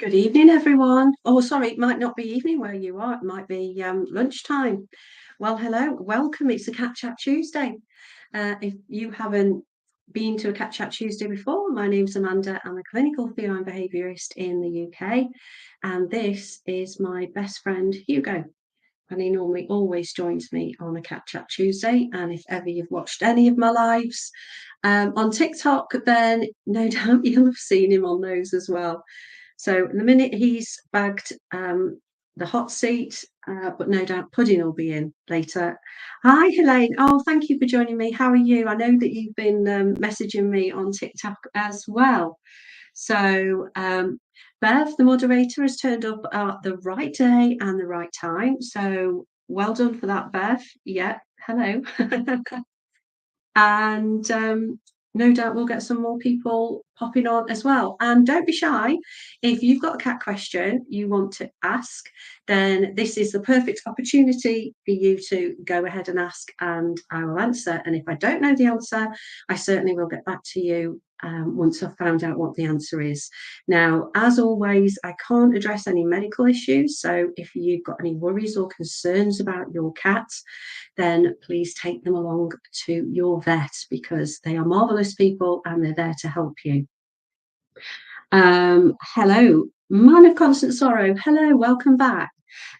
Good evening, everyone. Oh, sorry, it might not be evening where you are. It might be lunchtime. Well, hello, welcome. It's a Cat Chat Tuesday. If you haven't been to a Cat Chat Tuesday before, my name's Amanda. I'm a clinical feline behaviourist in the UK, and this is my best friend Hugo. And he normally always joins me on a Cat Chat Tuesday. And if ever you've watched any of my lives on TikTok, then no doubt you'll have seen him on those as well. So in the minute he's bagged the hot seat, but no doubt pudding will be in later. Hi, Helene. Oh, thank you for joining me. How are you? I know that you've been messaging me on TikTok as well. So Bev, the moderator, has turned up at the right day and the right time. So well done for that, Bev. Yeah, hello. And no doubt we'll get some more people popping on as well. And don't be shy. If you've got a cat question you want to ask, then this is the perfect opportunity for you to go ahead and ask, and I will answer. And if I don't know the answer, I certainly will get back to you once I've found out what the answer is. Now, as always, I can't address any medical issues. So if you've got any worries or concerns about your cat, then please take them along to your vet, because they are marvelous people and they're there to help you. Hello, man of constant sorrow. Hello, welcome back.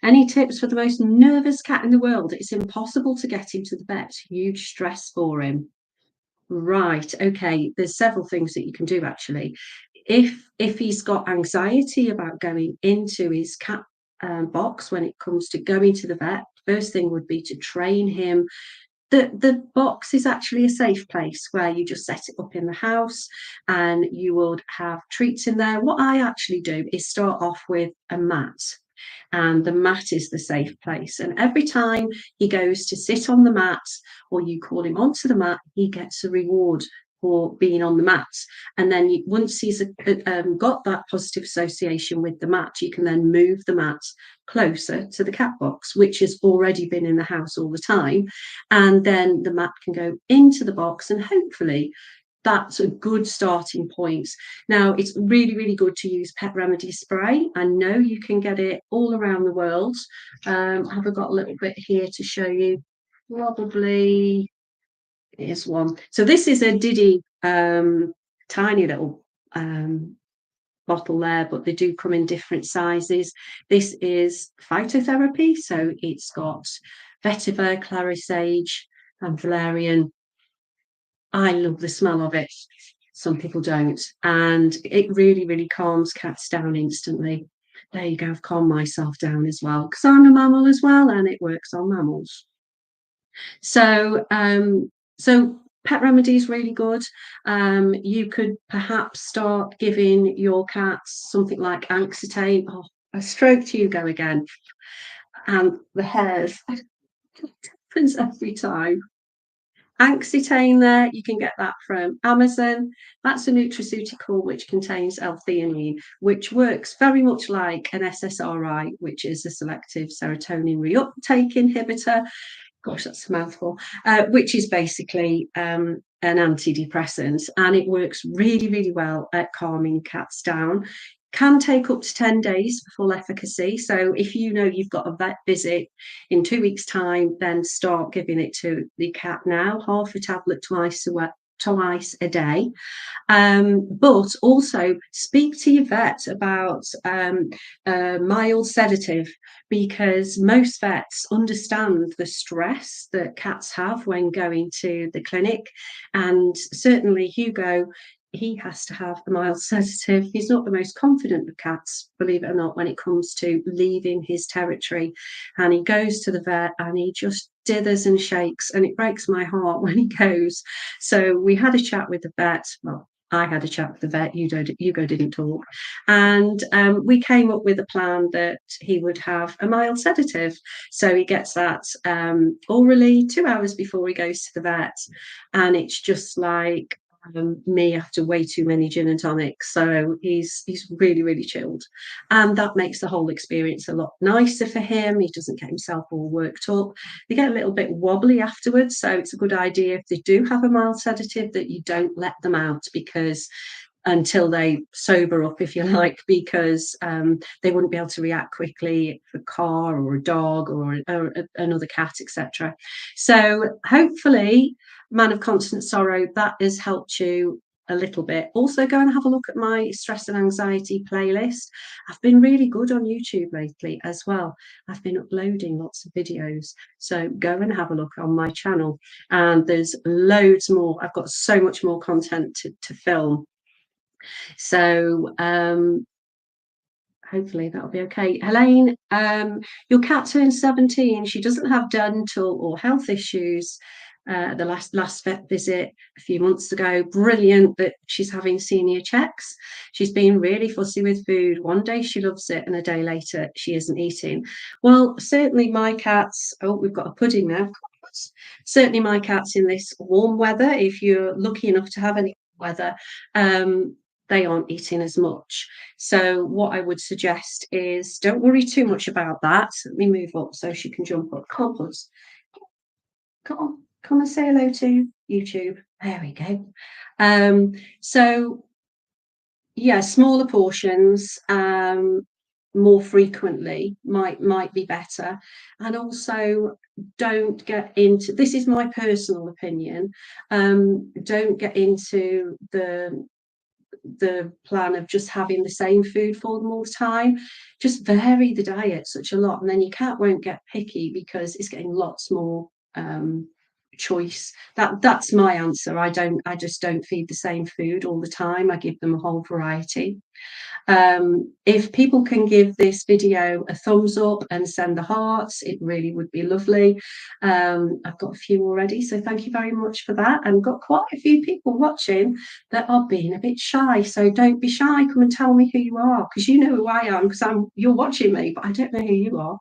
Any tips for the most nervous cat in the world? It's impossible to get him to the vet. Huge stress for him. Right. Okay. There's several things that you can do actually. If he's got anxiety about going into his cat box when it comes to going to the vet, first thing would be to train him. The box is actually a safe place where you just set it up in the house and you would have treats in there. What I actually do is start off with a mat, and the mat is the safe place. And every time he goes to sit on the mat or you call him onto the mat, he gets a reward for being on the mat. And then once he's got that positive association with the mat, you can then move the mat closer to the cat box, which has already been in the house all the time. And then the mat can go into the box, and hopefully that's a good starting point. Now, it's really, really good to use pet remedy spray. I know you can get it all around the world. Have I got a little bit here to show you? Probably. Here's one. So this is a Diddy tiny little bottle there, but they do come in different sizes. This is phytotherapy, so it's got vetiver, clary sage, and valerian. I love the smell of it. Some people don't. And it really, really calms cats down instantly. There you go. I've calmed myself down as well, because I'm a mammal as well, and it works on mammals. So pet remedy is really good. You could perhaps start giving your cats something like Anxitane. Oh, I stroked Hugo again. And the hairs happens every time. Anxitane there, you can get that from Amazon. That's a nutraceutical which contains L-theanine, which works very much like an SSRI, which is a selective serotonin reuptake inhibitor. Gosh, that's a mouthful. Which is basically an antidepressant, and it works really, really well at calming cats down. Can take up to 10 days for full efficacy. So if you know you've got a vet visit in 2 weeks' time, then start giving it to the cat now, half a tablet twice a day. But also speak to your vet about a mild sedative, because most vets understand the stress that cats have when going to the clinic. And certainly Hugo, he has to have a mild sedative. He's not the most confident of cats, believe it or not, when it comes to leaving his territory. And he goes to the vet and he just dithers and shakes, and it breaks my heart when he goes. So we had a chat with the vet. Well, I had a chat with the vet. Hugo didn't talk, and we came up with a plan that he would have a mild sedative. So he gets that orally 2 hours before he goes to the vet, and it's just like me after way too many gin and tonics. So he's really, really chilled, and that makes the whole experience a lot nicer for him. He doesn't get himself all worked up. They get a little bit wobbly afterwards, so it's a good idea if they do have a mild sedative that you don't let them out, because until they sober up, if you like, because they wouldn't be able to react quickly if a car or a dog or another cat, etc. So hopefully, Man of Constant Sorrow, that has helped you a little bit. Also, go and have a look at my stress and anxiety playlist. I've been really good on YouTube lately as well. I've been uploading lots of videos. So go and have a look on my channel. And there's loads more. I've got so much more content to film. So hopefully that'll be okay. Helene, your cat turned 17. She doesn't have dental or health issues. The last vet visit a few months ago, brilliant that she's having senior checks. She's been really fussy with food. One day she loves it and a day later she isn't eating. Well, certainly my cats, oh, we've got a pudding now. Certainly my cats in this warm weather, if you're lucky enough to have any weather, they aren't eating as much. So what I would suggest is don't worry too much about that. Let me move up so she can jump up. Come on, Puss. Come and say hello to YouTube. There we go. So yeah, smaller portions more frequently might be better. And also don't get into, this is my personal opinion, don't get into the plan of just having the same food for them all the time. Just vary the diet such a lot, and then your cat won't get picky because it's getting lots more choice. That's my answer. I just don't feed the same food all the time. I give them a whole variety. If people can give this video a thumbs up and send the hearts, it really would be lovely. I've got a few already, so thank you very much for that. And got quite a few people watching that are being a bit shy, so don't be shy. Come and tell me who you are, because you know who I am, because you're watching me, but I don't know who you are.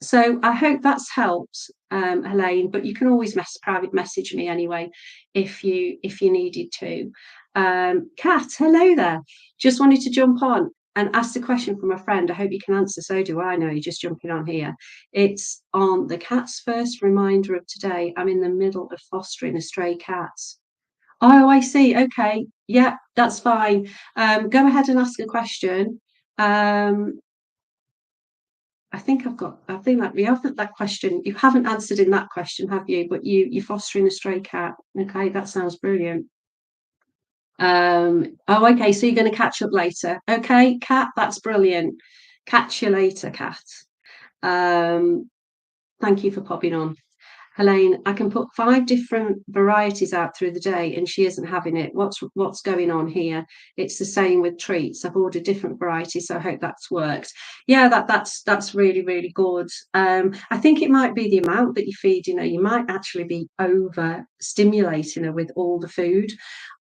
So I hope that's helped, Helene, but you can always private message me anyway if you needed to. Kat, hello there. Just wanted to jump on and ask a question from a friend. I hope you can answer. So do I know you're just jumping on here. It's on the cat's first reminder of today. I'm in the middle of fostering a stray cat. Oh, I see. Okay. Yeah, that's fine. Go ahead and ask a question. I think that we have that question. You haven't answered in that question, have you? But you're fostering a stray cat. Okay, that sounds brilliant. Oh, okay, so you're going to catch up later. Okay, Kat, that's brilliant. Catch you later, Kat. Thank you for popping on. Helene, I can put 5 different varieties out through the day and she isn't having it. What's going on here? It's the same with treats. I've ordered different varieties, so I hope that's worked. Yeah, that's really, really good. I think it might be the amount that you feed. You might actually be over stimulating her with all the food.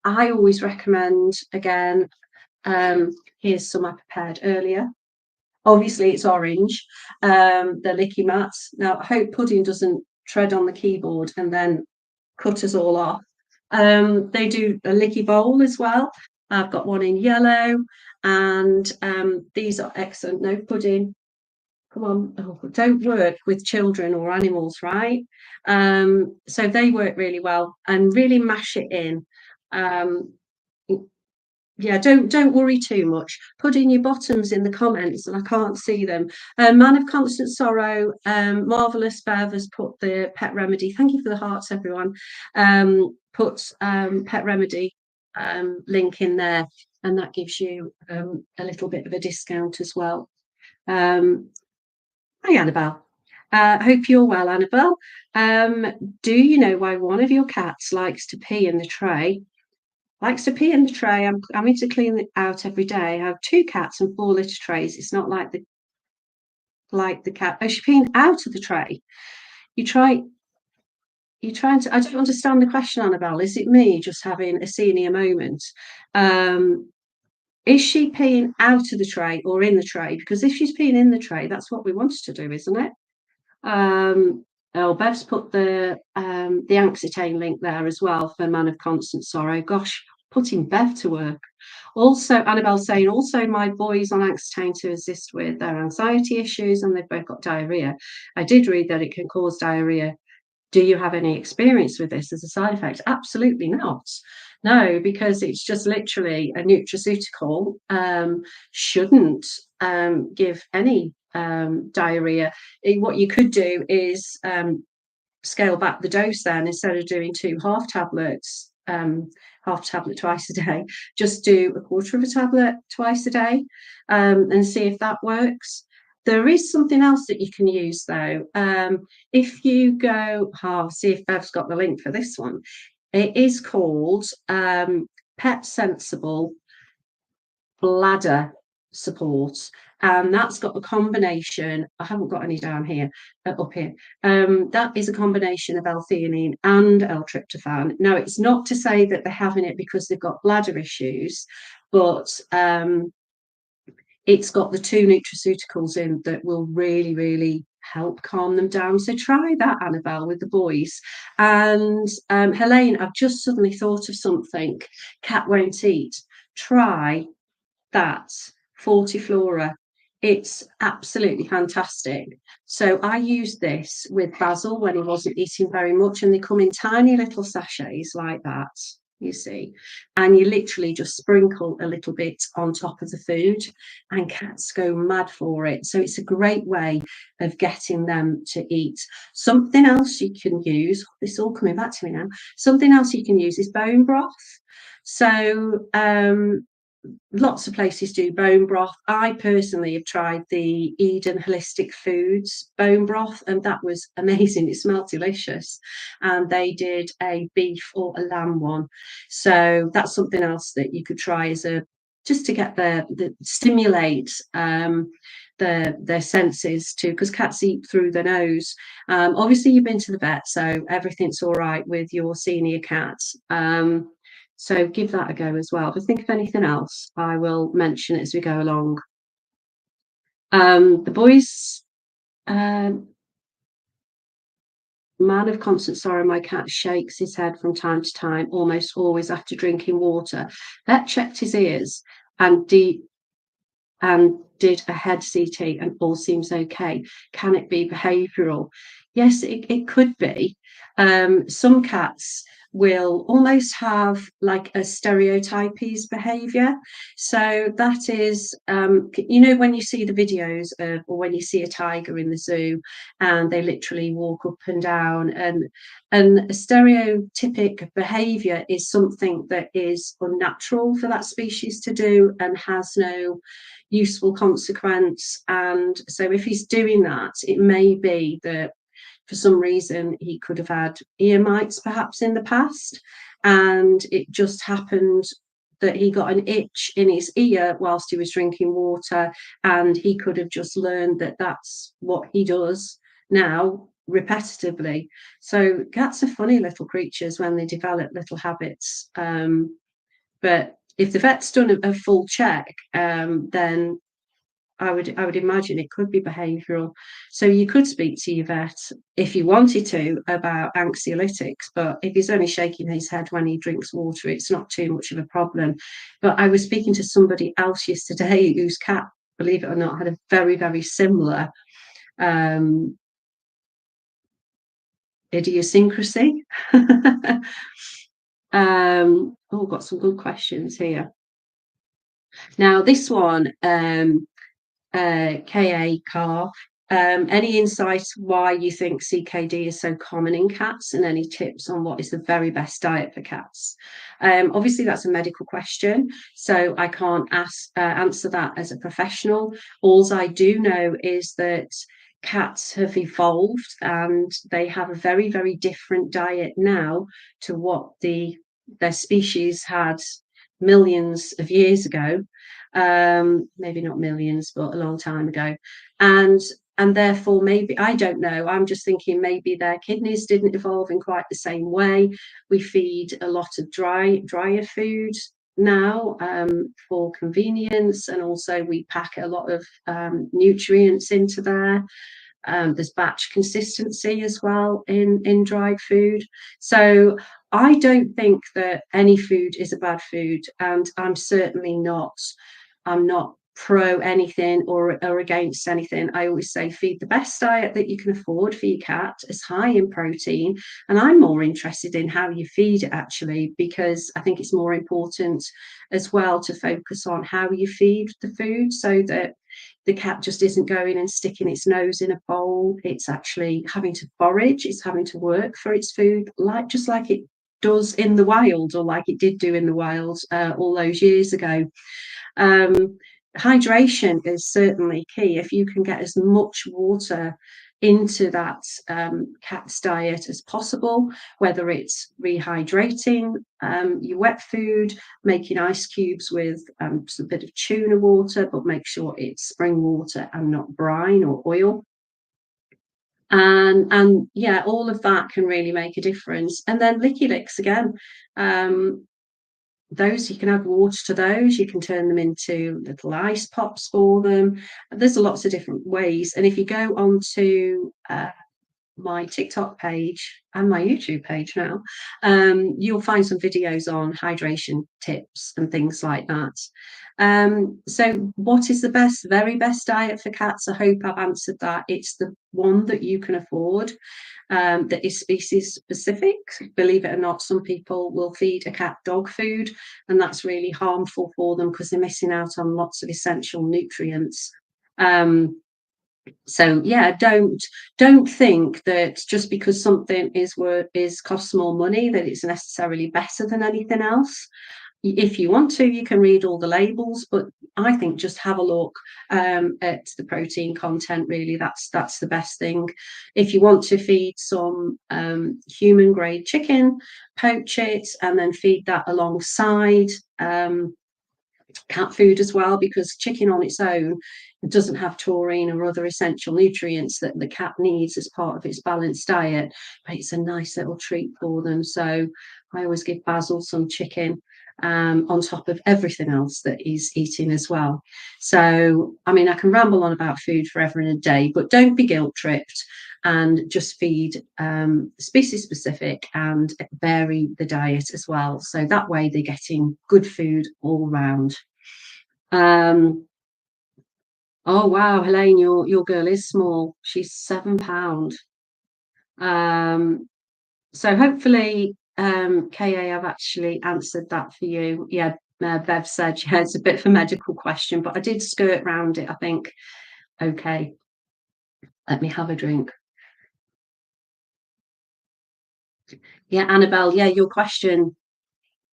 I always recommend, again, here's some I prepared earlier. Obviously, it's orange, the licky mats. Now, I hope Pudding doesn't tread on the keyboard and then cut us all off. They do a licky bowl as well. I've got one in yellow, and these are excellent. No, Pudding, come on. Oh, don't work with children or animals, right? So they work really well, and really mash it in. Yeah, don't worry too much. Put in your bottoms in the comments, and I can't see them. Man of Constant Sorrow, Marvelous Bev has put the Pet Remedy. Thank you for the hearts, everyone. Put Pet Remedy link in there, and that gives you a little bit of a discount as well. Hi, Annabelle. Hope you're well, Annabelle. Do you know why one of your cats likes to pee in the tray? Likes to pee in the tray. I'm having to clean it out every day. I have 2 cats and 4 litter trays. It's not like the cat. Oh, she's peeing out of the tray. You're trying to. I don't understand the question, Annabelle. Is it me just having a senior moment? Is she peeing out of the tray or in the tray? Because if she's peeing in the tray, that's what we wanted to do, isn't it? Oh, Bev's put the Accutane link there as well for Man of Constant Sorrow. Gosh, putting Bev to work. Also, Annabelle's saying, also my boys on Accutane to assist with their anxiety issues, and they've both got diarrhea. I did read that it can cause diarrhea Do you have any experience with this as a side effect? Absolutely not. No, because it's just literally a nutraceutical, shouldn't give any diarrhea. What you could do is scale back the dose then. Instead of doing two half tablet twice a day, just do a quarter of a tablet twice a day, and see if that works. There is something else that you can use though. If you go, I'll see if Bev's got the link for this one. It is called Pet Sensible Bladder Support, and that's got a combination. I haven't got any down here, up here. That is a combination of L-theanine and L-tryptophan. Now, it's not to say that they're having it because they've got bladder issues, but it's got the two nutraceuticals in that will really, really help calm them down. So try that, Annabelle, with the boys. And Helene, I've just suddenly thought of something. Cat won't eat. Try that Fortiflora. It's absolutely fantastic. So I used this with Basil when he wasn't eating very much, and they come in tiny little sachets like that, you see, and you literally just sprinkle a little bit on top of the food, and cats go mad for it. So it's a great way of getting them to eat. Something else you can use, this is all coming back to me now, something else you can use is bone broth. So lots of places do bone broth. I personally have tried the Eden Holistic Foods bone broth, and that was amazing. It smelled delicious. And they did a beef or a lamb one. So that's something else that you could try as a just to get the stimulate their senses too, because cats eat through the nose. Obviously, you've been to the vet, so everything's all right with your senior cat. So give that a go as well. If I think of anything else, I will mention it as we go along. The boys, man of constant sorrow, my cat shakes his head from time to time, almost always after drinking water. Vet checked his ears and did a head CT, and all seems okay. Can it be behavioural? Yes, it could be. Some cats will almost have like a stereotypes behaviour. So that is, when you see the videos or when you see a tiger in the zoo and they literally walk up and down, and a stereotypic behaviour is something that is unnatural for that species to do and has no useful consequence. And so if he's doing that, it may be that for some reason he could have had ear mites perhaps in the past, and it just happened that he got an itch in his ear whilst he was drinking water, and he could have just learned that that's what he does now repetitively. So cats are funny little creatures when they develop little habits, but if the vet's done a full check, then I would imagine it could be behavioural. So you could speak to your vet if you wanted to about anxiolytics, but if he's only shaking his head when he drinks water, it's not too much of a problem. But I was speaking to somebody else yesterday whose cat, believe it or not, had a very, very similar idiosyncrasy. Got some good questions here. Now this one, KA Car. Any insight why you think CKD is so common in cats, and any tips on what is the very best diet for cats? Obviously, that's a medical question, so I can't answer that as a professional. All I do know is that cats have evolved and they have a very, very different diet now to what their species had millions of years ago. Maybe not millions, but a long time ago. And therefore, maybe, I don't know, I'm just thinking maybe their kidneys didn't evolve in quite the same way. We feed a lot of drier food now, for convenience, and also we pack a lot of nutrients into there. There's batch consistency as well in dried food. So I don't think that any food is a bad food, and I'm certainly not. I'm not pro anything or against anything. I always say feed the best diet that you can afford for your cat, as high in protein. And I'm more interested in how you feed it actually, because I think it's more important as well to focus on how you feed the food, so that the cat just isn't going and sticking its nose in a bowl. It's actually having to forage, it's having to work for its food, like just like it does in the wild, or like it did do in the wild all those years ago. um, Hydration is certainly key. If you can get as much water into that cat's diet as possible, whether it's rehydrating your wet food, making ice cubes with just a bit of tuna water, but make sure it's spring water and not brine or oil. And yeah, all of that can really make a difference. And then licky licks again. Um, those, you can add water to those, you can turn them into little ice pops for them. There's lots of different ways. And if you go onto my TikTok page and my YouTube page now, you'll find some videos on hydration tips and things like that. So what is the very best diet for cats? I hope I've answered that. It's the one that you can afford, that is species specific. Believe it or not, some people will feed a cat dog food, and that's really harmful for them because they're missing out on lots of essential nutrients. So yeah, don't think that just because something is costs more money that it's necessarily better than anything else. If you want to, you can read all the labels, but I think just have a look at the protein content. Really, that's the best thing. If you want to feed some human grade chicken, poach it and then feed that alongside cat food as well, because chicken on its own doesn't have taurine or other essential nutrients that the cat needs as part of its balanced diet, but it's a nice little treat for them. So I always give Basil some chicken on top of everything else that he's eating as well. So I mean, I can ramble on about food forever and a day, but don't be guilt tripped, and just feed species specific and vary the diet as well, so that way they're getting good food all round. um oh wow, Helene, your girl is small, she's £7. um so hopefully Ka, I've actually answered that for you. Yeah, Bev said, yeah, it's a bit of a medical question, but I did skirt round it, I think. Okay, let me have a drink. Yeah, Annabelle, yeah, your question.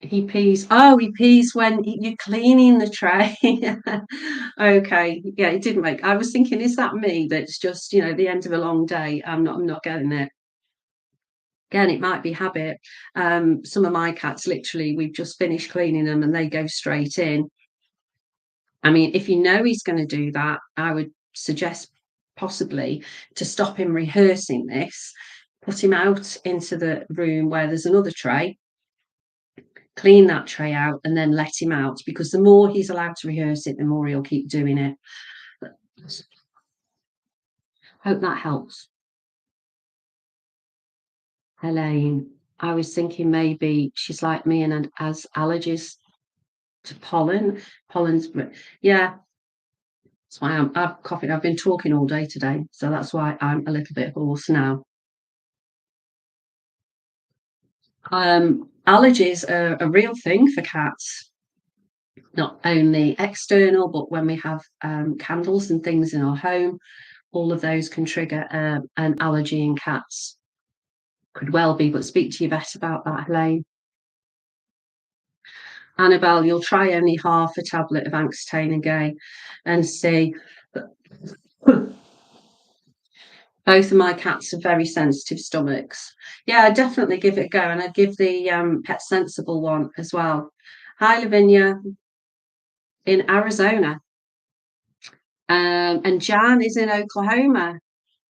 He pees. Oh, he pees when you're cleaning the tray. Okay. Yeah, it didn't make. I was thinking, is that me? That's just, the end of a long day. I'm not getting it. Again, it might be habit. Some of my cats, literally, we've just finished cleaning them and they go straight in. I mean, if you know he's going to do that, I would suggest possibly to stop him rehearsing this, put him out into the room where there's another tray, clean that tray out, and then let him out, because the more he's allowed to rehearse it, the more he'll keep doing it. Hope that helps. Helene, I was thinking maybe she's like me and has allergies to pollen. Pollen's, yeah, that's why I've coughing. I've been talking all day today, so that's why I'm a little bit hoarse now. Allergies are a real thing for cats, not only external, but when we have candles and things in our home, all of those can trigger an allergy in cats. Could well be, but speak to your vet about that, Helene. Annabelle, you'll try only half a tablet of Angstane and Gay and see. Both of my cats have very sensitive stomachs. Yeah, I'd definitely give it a go, and I'd give the Pet Sensible one as well. Hi, Lavinia in Arizona. And Jan is in Oklahoma.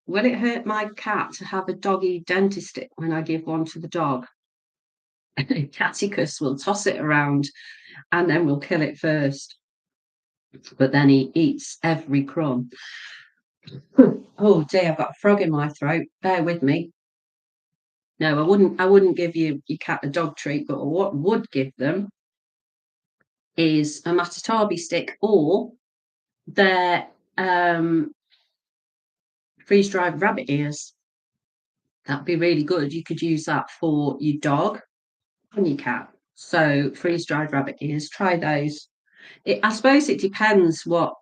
Will it hurt my cat to have a doggy dentist stick when I give one to the dog? Catticus will toss it around and then we'll kill it first. But then he eats every crumb. Oh dear, I've got a frog in my throat. Bear with me. No, I wouldn't give your cat a dog treat, but what would give them is a matatabi stick, or they're freeze-dried rabbit ears. That'd be really good. You could use that for your dog and your cat. So freeze-dried rabbit ears, try those. I suppose it depends what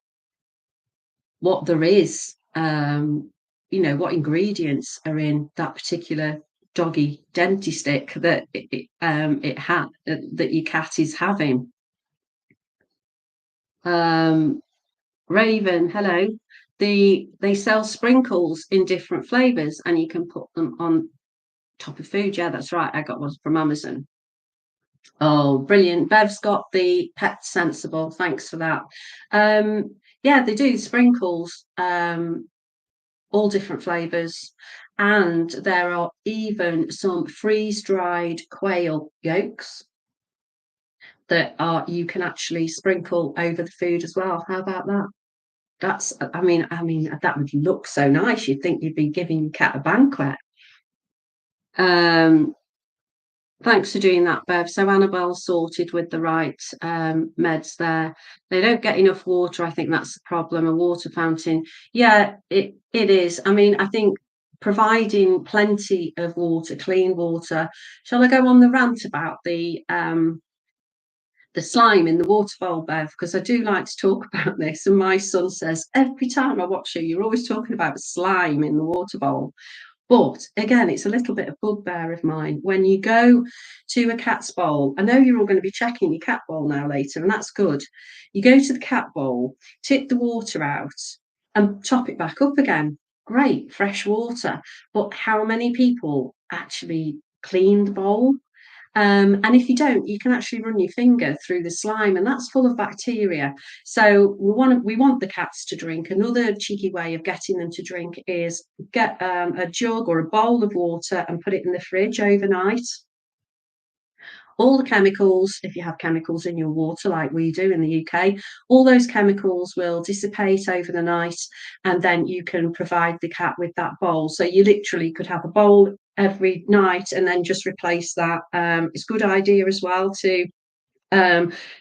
there is. What ingredients are in that particular doggy denti stick that that your cat is having. Raven, hello. They sell sprinkles in different flavors, and you can put them on top of food. Yeah, that's right. I got one from Amazon. Oh, brilliant. Bev's got the Pet Sensible. Thanks for that. Yeah, they do sprinkles, all different flavors. And there are even some freeze-dried quail yolks that you can actually sprinkle over the food as well. How about that? I mean, that would look so nice. You'd think you'd be giving your cat a banquet. Thanks for doing that, Bev. So Annabelle's sorted with the right meds there. They don't get enough water. I think that's the problem. A water fountain. Yeah, it is. I mean, I think providing plenty of water, clean water. Shall I go on the rant about the slime in the water bowl, Bev? Because I do like to talk about this. And my son says, every time I watch you, you're always talking about slime in the water bowl. But again, it's a little bit of bugbear of mine. When you go to a cat's bowl, I know you're all going to be checking your cat bowl now later, and that's good. You go to the cat bowl, tip the water out, and top it back up again. Great, fresh water. But how many people actually clean the bowl? And if you don't, you can actually run your finger through the slime, and that's full of bacteria. So we want the cats to drink. Another cheeky way of getting them to drink is get a jug or a bowl of water and put it in the fridge overnight. All the chemicals, if you have chemicals in your water like we do in the UK, all those chemicals will dissipate over the night, and then you can provide the cat with that bowl. So you literally could have a bowl every night and then just replace that. It's a good idea as well to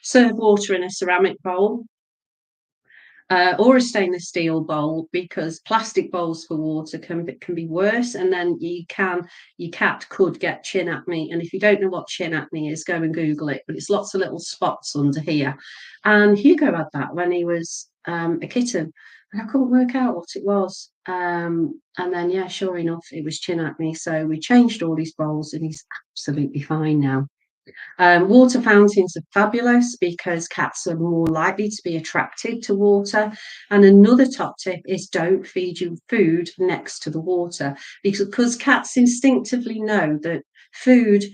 serve water in a ceramic bowl. Or a stainless steel bowl, because plastic bowls for water can be worse, and then your cat could get chin acne. And if you don't know what chin acne is, go and Google it. But it's lots of little spots under here. And Hugo had that when he was a kitten, and I couldn't work out what it was. And then, yeah, sure enough, it was chin acne. So we changed all his bowls, and he's absolutely fine now. Water fountains are fabulous because cats are more likely to be attracted to water. And another top tip is don't feed your food next to the water, because cats instinctively know that food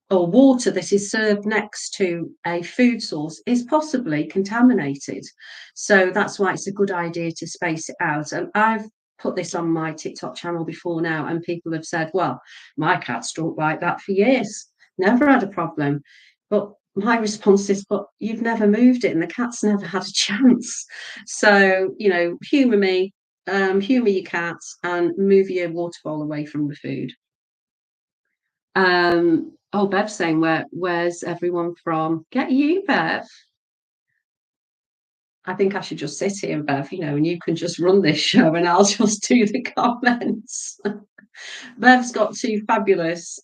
or water that is served next to a food source is possibly contaminated. So that's why it's a good idea to space it out. And I've put this on my TikTok channel before now, and people have said, well, my cat's drunk like that for years, never had a problem. But my response is, but you've never moved it and the cat's never had a chance. So, humour me, humour your cats, and move your water bowl away from the food. Oh, Bev's saying, where's everyone from? Get you, Bev. I think I should just sit here, Bev, and you can just run this show and I'll just do the comments. Bev's got two fabulous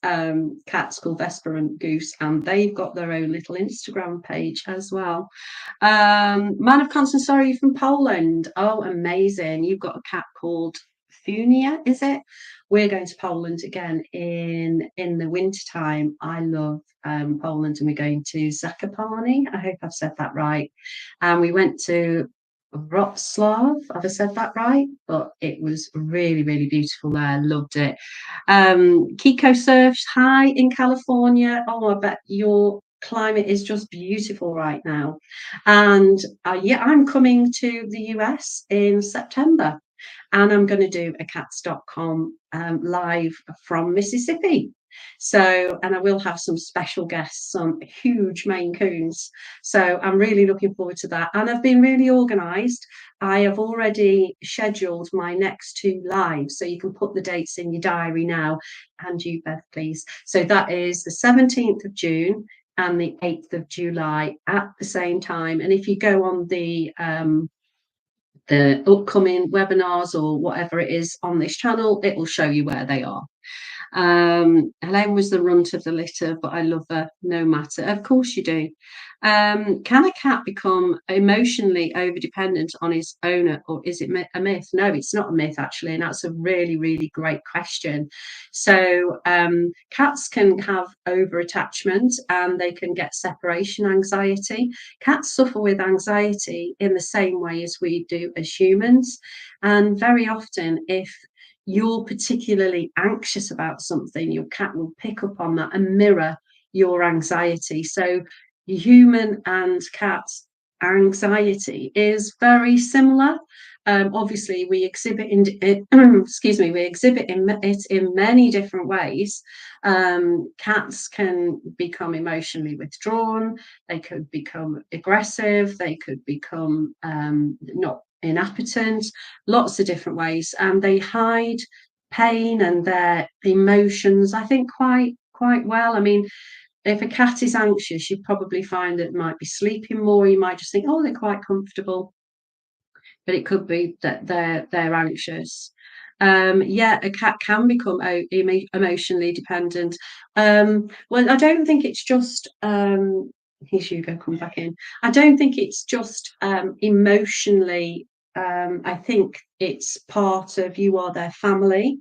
cats called Vesper and Goose, and they've got their own little Instagram page as well. Man of Constant Sorry from Poland. Oh, amazing. You've got a cat called Funia, is it? We're going to Poland again in the winter time. I love Poland, and we're going to Zakopane. I hope I've said that right. And we went to Wrocław. Have I said that right? But it was really, really beautiful there. Loved it. Kiko surfs. Hi in California. Oh, I bet your climate is just beautiful right now. And yeah, I'm coming to the US in September, and I'm going to do a cats.com live from Mississippi. So, and I will have some special guests, some huge Maine Coons. So I'm really looking forward to that. And I've been really organised. I have already scheduled my next two lives. So you can put the dates in your diary now. And you, Beth, please. So that is the 17th of June and the 8th of July at the same time. And if you go on the the upcoming webinars or whatever it is on this channel, it will show you where they are. Helene was the runt of the litter, but I love her no matter. Of course you do. Can a cat become emotionally overdependent on his owner, or is it a myth? No, it's not a myth, actually, and that's a really, really great question. So cats can have over-attachment and they can get separation anxiety. Cats suffer with anxiety in the same way as we do as humans, and very often, if you're particularly anxious about something, your cat will pick up on that and mirror your anxiety. So human and cat anxiety is very similar. Obviously, we exhibit it in many different ways. Cats can become emotionally withdrawn. They could become aggressive. They could become not inappetent, lots of different ways, and they hide pain and their emotions, I think, quite well. I mean, if a cat is anxious, you probably find that it might be sleeping more. You might just think, oh, they're quite comfortable, but it could be that they're anxious. Yeah, a cat can become emotionally dependent. Well, I don't think it's just here's Hugo come back in. I don't think it's just emotionally. I think it's part of, you are their family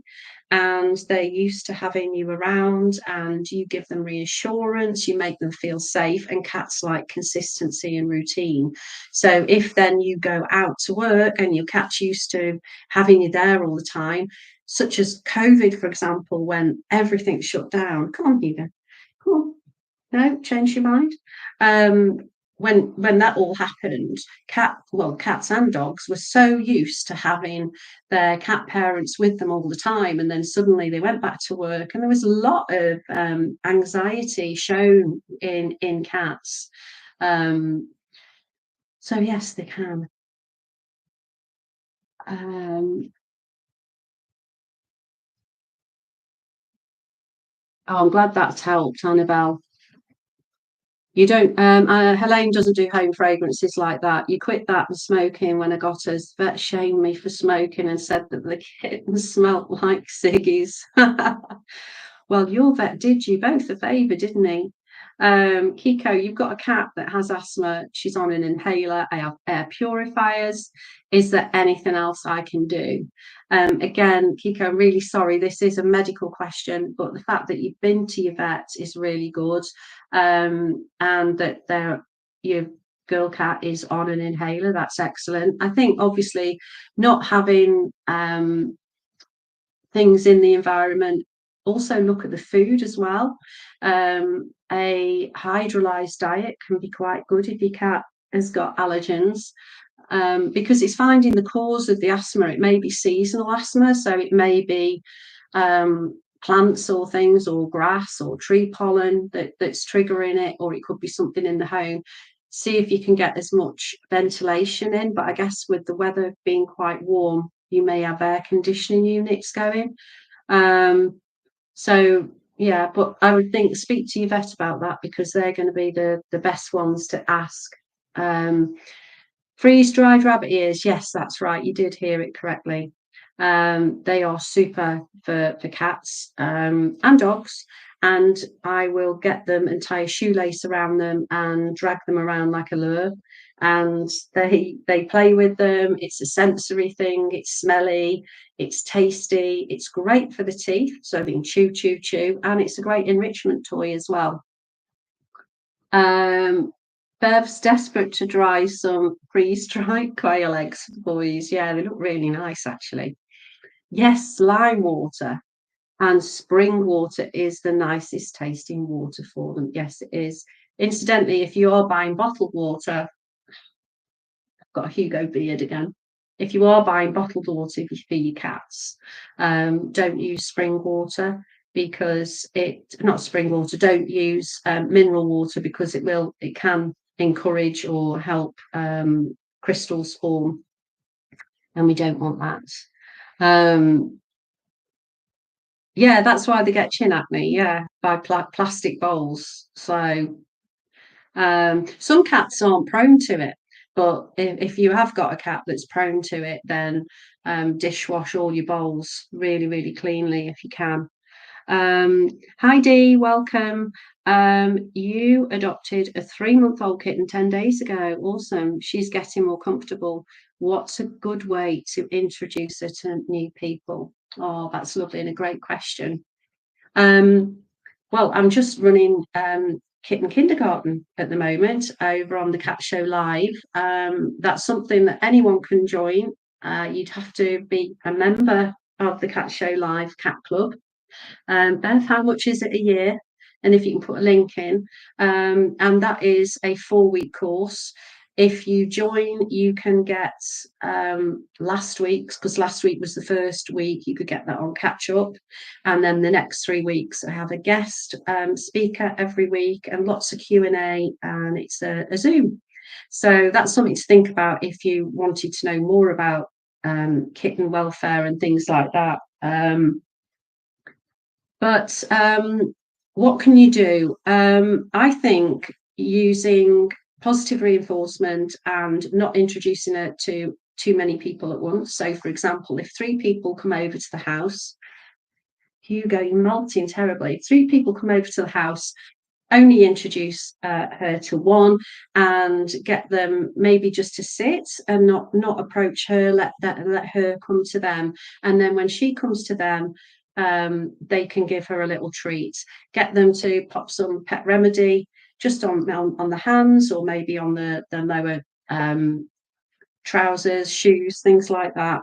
and they're used to having you around, and you give them reassurance, you make them feel safe, and cats like consistency and routine. So if then you go out to work and your cat's used to having you there all the time, such as COVID, for example, when everything shut down. Come on, Hugo. Come on. No, change your mind. When that all happened, cats and dogs were so used to having their cat parents with them all the time, and then suddenly they went back to work, and there was a lot of anxiety shown in cats. So yes, they can. Oh, I'm glad that's helped, Annabelle. You don't, Helene doesn't do home fragrances like that. You quit that and smoking when I got us. Vet shamed me for smoking and said that the kittens smelt like ciggies. Well, your vet did you both a favour, didn't he? Kiko, you've got a cat that has asthma. She's on an inhaler. I have air purifiers. Is there anything else I can do? Again, Kiko, I'm really sorry. This is a medical question, but the fact that you've been to your vet is really good, and that your girl cat is on an inhaler. That's excellent. I think obviously not having things in the environment. Also look at the food as well. A hydrolyzed diet can be quite good if your cat has got allergens, because it's finding the cause of the asthma. It may be seasonal asthma, so it may be plants or things, or grass or tree pollen that's triggering it, or it could be something in the home. See if you can get as much ventilation in, but I guess with the weather being quite warm, you may have air conditioning units going. So yeah, but I would think speak to your vet about that, because they're going to be the best ones to ask. Freeze dried rabbit ears, yes, that's right, you did hear it correctly. They are super for cats and dogs, and I will get them and tie a shoelace around them and drag them around like a lure, and they play with them. It's a sensory thing, it's smelly, it's tasty, it's great for the teeth, so they can chew, and it's a great enrichment toy as well. Bev's desperate to dry some freeze-dried quail eggs for the boys. Yeah, they look really nice, actually. Yes, lime water and spring water is the nicest tasting water for them. Yes, it is. Incidentally, if you are buying bottled water, I've got a Hugo beard again. If you are buying bottled water for your cats, don't use spring water, because not spring water, don't use mineral water, because it can encourage or help crystals form, and we don't want that. Yeah, that's why they get chin acne, yeah, by plastic bowls. So some cats aren't prone to it. But if you have got a cat that's prone to it, then dishwash all your bowls really, really cleanly if you can. Heidi, welcome. You adopted a 3-month-old kitten 10 days ago. Awesome. She's getting more comfortable. What's a good way to introduce her to new people? Oh, that's lovely and a great question. Well, I'm just running Kitten Kindergarten at the moment over on the Cat Show Live. That's something that anyone can join. You'd have to be a member of the Cat Show Live Cat Club. Beth, how much is it a year? And if you can put a link in, and that is a 4-week course. If you join, you can get last week's, because last week was the first week, you could get that on catch up. And then the next 3 weeks, I have a guest speaker every week and lots of Q&A, and it's a Zoom. So that's something to think about if you wanted to know more about kitten welfare and things like that. But what can you do? I think using positive reinforcement and not introducing it to too many people at once. So, for example, if 3 people come over to the house, Hugo, you're melting terribly. If 3 people come over to the house, only introduce her to one and get them maybe just to sit and not approach her. Let her come to them, and then when she comes to them, they can give her a little treat. Get them to pop some pet remedy just on the hands, or maybe on the lower trousers, shoes, things like that.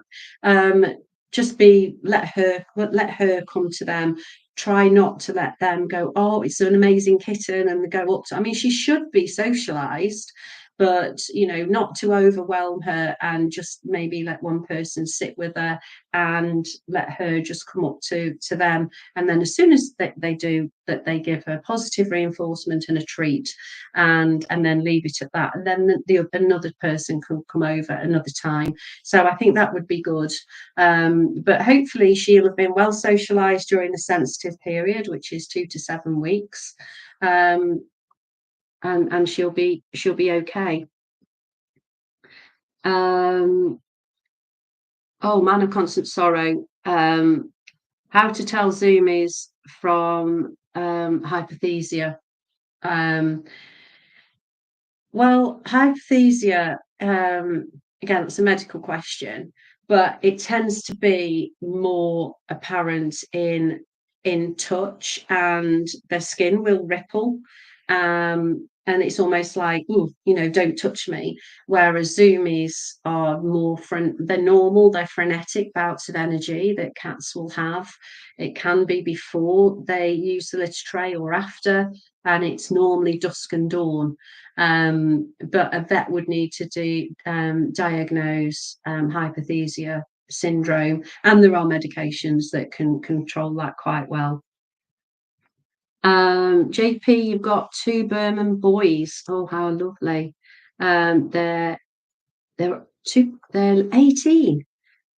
Just let her come to them. Try not to let them go, oh, it's an amazing kitten, and go up to. I mean, she should be socialized, but not to overwhelm her, and just maybe let one person sit with her and let her just come up to them. And then as soon as they do that, they give her positive reinforcement and a treat, and then leave it at that. And then another person can come over another time. So I think that would be good. But hopefully she'll have been well socialized during the sensitive period, which is 2 to 7 weeks. And she'll be okay. Oh, Man of Constant Sorrow. How to tell zoomies from hypothesia. Well, hypothesia, again, it's a medical question, but it tends to be more apparent in touch, and their skin will ripple. And it's almost like, don't touch me. Whereas zoomies are more they're normal, they're frenetic bouts of energy that cats will have. It can be before they use the litter tray or after, and it's normally dusk and dawn. But a vet would need to diagnose hypothesia syndrome, and there are medications that can control that quite well. JP, you've got 2 Burman boys. Oh, how lovely. They're 18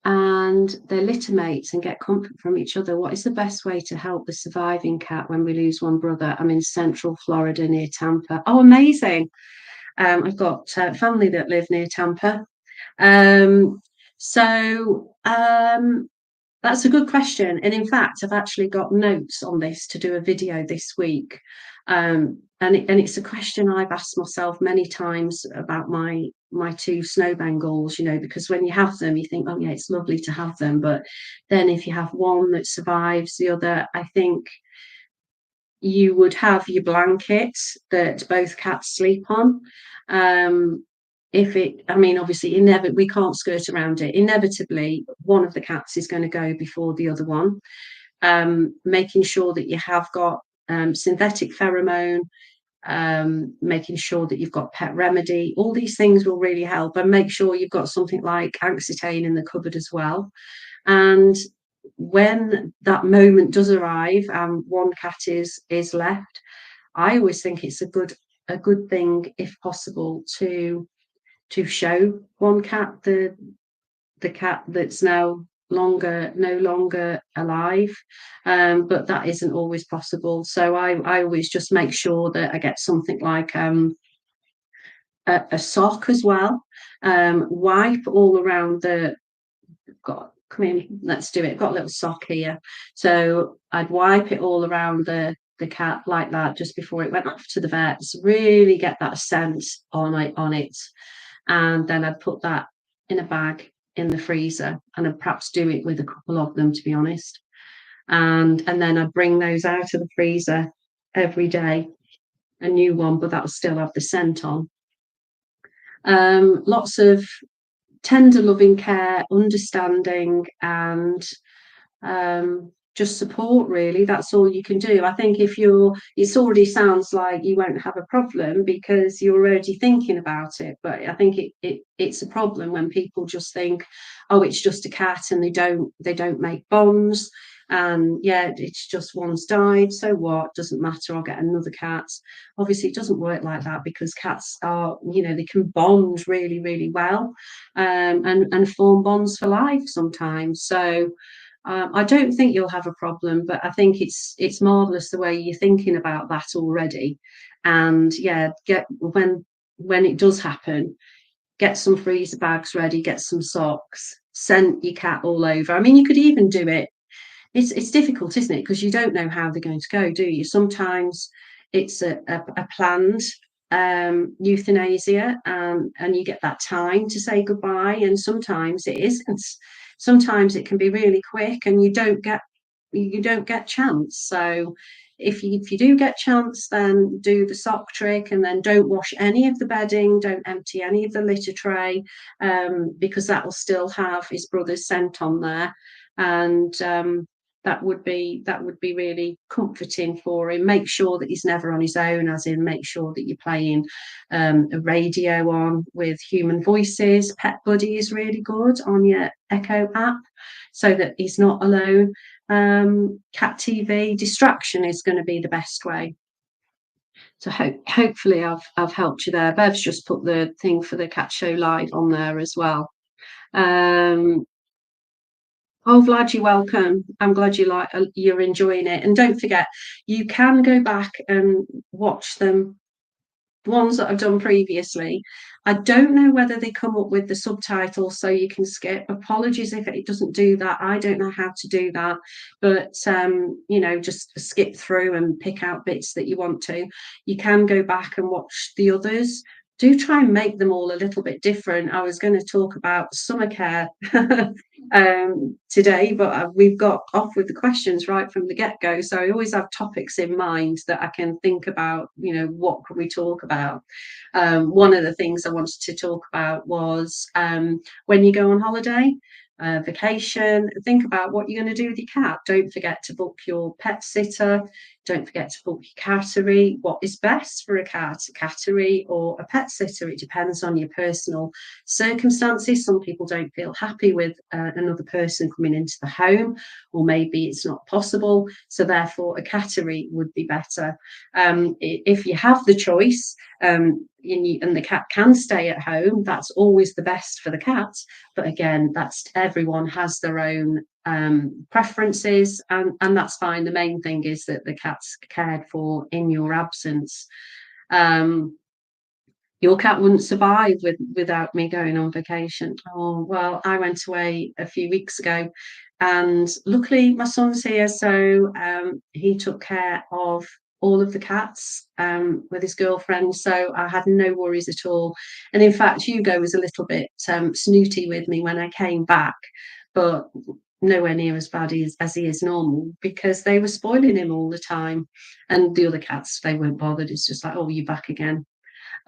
and they're litter mates and get comfort from each other. What is the best way to help the surviving cat when we lose one brother? I'm in Central Florida near Tampa. Oh, amazing. I've got family that live near Tampa. That's a good question. And in fact, I've actually got notes on this to do a video this week. And it's a question I've asked myself many times about my 2 snow Bengals, because when you have them, you think, oh yeah, it's lovely to have them. But then if you have one that survives the other, I think you would have your blanket that both cats sleep on. Obviously, we can't skirt around it. Inevitably, one of the cats is going to go before the other one. Making sure that you have got synthetic pheromone, making sure that you've got pet remedy. All these things will really help, and make sure you've got something like Accutane in the cupboard as well. And when that moment does arrive and one cat is left, I always think it's a good thing, if possible, to show one cat the cat that's no longer alive, but that isn't always possible. So I always just make sure that I get something like a sock as well. Wipe all around the got come in, let's do it. I've got a little sock here. So I'd wipe it all around the cat like that just before it went off to the vets, really get that scent on it. And then I'd put that in a bag in the freezer, and I'd perhaps do it with a couple of them, to be honest. And then I'd bring those out of the freezer every day, a new one, but that will still have the scent on. Lots of tender, loving care, understanding, and just support. Really, that's all you can do. I think if it already sounds like you won't have a problem because you're already thinking about it. But I think it's a problem when people just think, oh, it's just a cat, and they don't make bonds. And yeah, it's just one's died, so what, doesn't matter, I'll get another cat. Obviously it doesn't work like that, because cats are, they can bond really, really well, and form bonds for life sometimes. So I don't think you'll have a problem, but I think it's marvelous the way you're thinking about that already. And yeah, when it does happen, get some freezer bags ready, get some socks, scent your cat all over. I mean, you could even do it. It's difficult, isn't it? Because you don't know how they're going to go, do you? Sometimes it's a planned euthanasia, and you get that time to say goodbye, and sometimes it isn't. Sometimes it can be really quick, and you don't get chance. So if you do get chance, then do the sock trick, and then don't wash any of the bedding, don't empty any of the litter tray, because that will still have his brother's scent on there. And that would be really comforting for him. Make sure that he's never on his own, as in make sure that you're playing a radio on with human voices. Pet Buddy is really good on your Echo app, so that he's not alone. Cat TV, distraction is going to be the best way. So hopefully I've helped you there. Bev's just put the thing for the cat show live on there as well. um Oh, Vlad, you're welcome. I'm glad you're enjoying it. And don't forget, you can go back and watch them, ones that I've done previously. I don't know whether they come up with the subtitles so you can skip. Apologies if it doesn't do that. I don't know how to do that. But just skip through and pick out bits that you want to. You can go back and watch the others. Do try and make them all a little bit different. I was going to talk about summer care today, but we've got off with the questions right from the get-go. So I always have topics in mind that I can think about, what can we talk about? One of the things I wanted to talk about was when you go on holiday, vacation, think about what you're going to do with your cat. Don't forget to book your pet sitter. Don't forget to book your cattery. What is best for a cat, a cattery or a pet sitter? It depends on your personal circumstances. Some people don't feel happy with another person coming into the home, or maybe it's not possible. So therefore, a cattery would be better. If you have the choice, and the cat can stay at home, that's always the best for the cat. But again, everyone has their own preferences, and that's fine. The main thing is that the cat's cared for in your absence. Your cat wouldn't survive without me going on vacation. Oh, well, I went away a few weeks ago, and luckily my son's here, so he took care of all of the cats with his girlfriend, so I had no worries at all. And in fact, Hugo was a little bit snooty with me when I came back, but nowhere near as bad as he is normal, because they were spoiling him all the time. And the other cats, they weren't bothered. It's just like, oh, you're back again.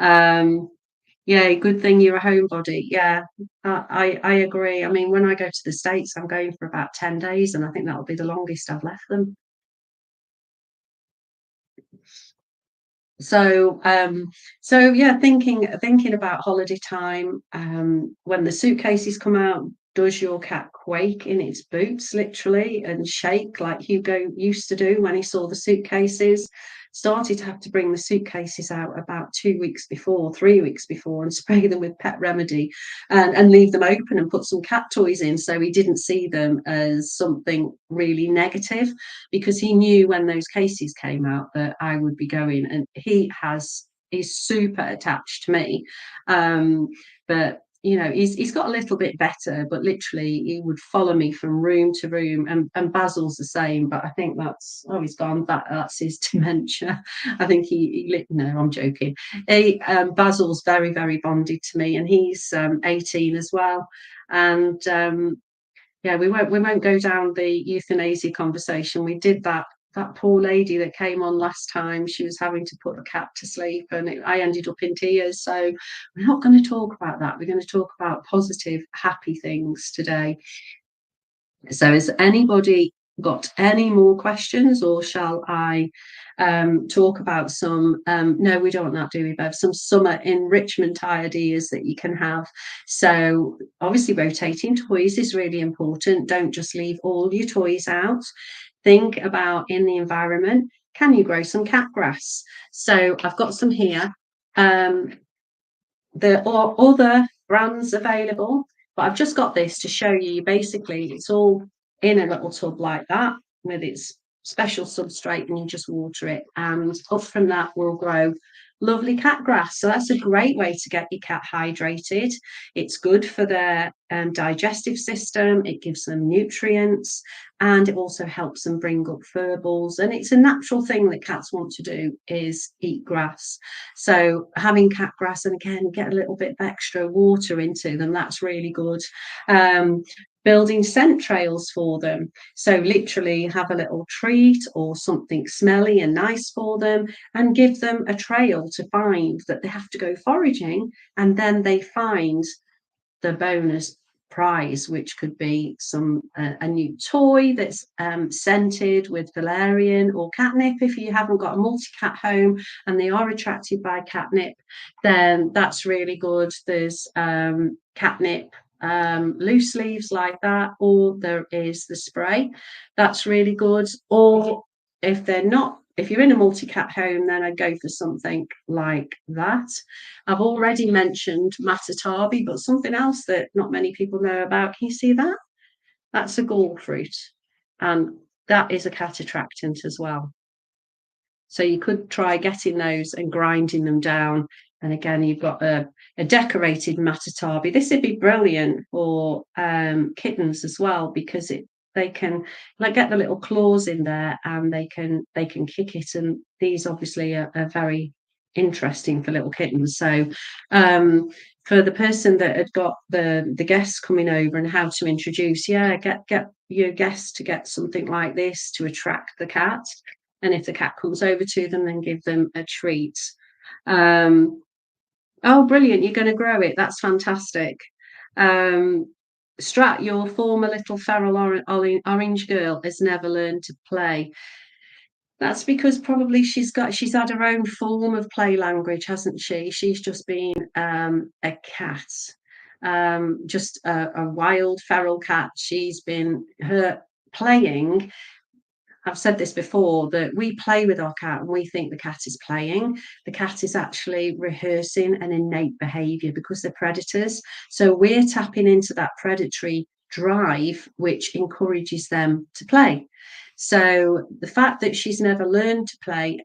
Yeah, good thing you're a homebody. Yeah, I agree. I mean, when I go to the States, I'm going for about 10 days, and I think that'll be the longest I've left them. So yeah, thinking about holiday time, when the suitcases come out, does your cat quake in its boots literally and shake like Hugo used to do when he saw the suitcases? Started to have to bring the suitcases out about 2 weeks before, 3 weeks before, and spray them with pet remedy, and leave them open and put some cat toys in, so he didn't see them as something really negative, because he knew when those cases came out that I would be going. And he has he's super attached to me. But you know, he's got a little bit better, but literally he would follow me from room to room. And Basil's the same, but I think that's, oh, he's gone. That's his dementia. I think no, I'm joking. Basil's very, very bonded to me, and he's 18 as well. And yeah, we won't go down the euthanasia conversation. We did that poor lady that came on last time. She was having to put the cat to sleep, and I ended up in tears. So we're not going to talk about that. We're going to talk about positive, happy things today. So has anybody got any more questions, or shall I talk about some, no, we don't want that, do we, Bev? Some summer enrichment ideas that you can have. So obviously rotating toys is really important. Don't just leave all your toys out. Think about, in the environment, can you grow some cat grass? So I've got some here. There are other brands available, but I've just got this to show you. Basically, it's all in a little tub like that with its special substrate, and you just water it, and up from that will grow lovely cat grass. So that's a great way to get your cat hydrated. It's good for their digestive system. It gives them nutrients, and it also helps them bring up fur balls. And it's a natural thing that cats want to do, is eat grass. So having cat grass, and again, get a little bit of extra water into them, that's really good. Building scent trails for them. So literally have a little treat or something smelly and nice for them, and give them a trail to find that they have to go foraging, and then they find the bonus prize, which could be a new toy that's scented with valerian or catnip. If you haven't got a multi-cat home and they are attracted by catnip, then that's really good. There's catnip loose leaves like that, or there is the spray, that's really good. Or if they're not, if you're in a multi-cat home, then I'd go for something like that. I've already mentioned matatabi, but something else that not many people know about, can you see that? That's a gall fruit, and that is a cat attractant as well. So you could try getting those and grinding them down. And again, you've got a decorated matatabi. This would be brilliant for kittens as well, because they can like get the little claws in there, and they can kick it. And these obviously are very interesting for little kittens. So for the person that had got the guests coming over and how to introduce, yeah, get your guests to get something like this to attract the cat. And if the cat comes over to them, then give them a treat. Oh, brilliant, you're going to grow it. That's fantastic. Strat, your former little feral orange girl has never learned to play. That's because probably she's had her own form of play language, hasn't she? She's just been a cat, just a wild feral cat. She's been her playing. I've said this before, that we play with our cat and we think the cat is playing. The cat is actually rehearsing an innate behaviour, because they're predators. So we're tapping into that predatory drive, which encourages them to play. So the fact that she's never learned to play,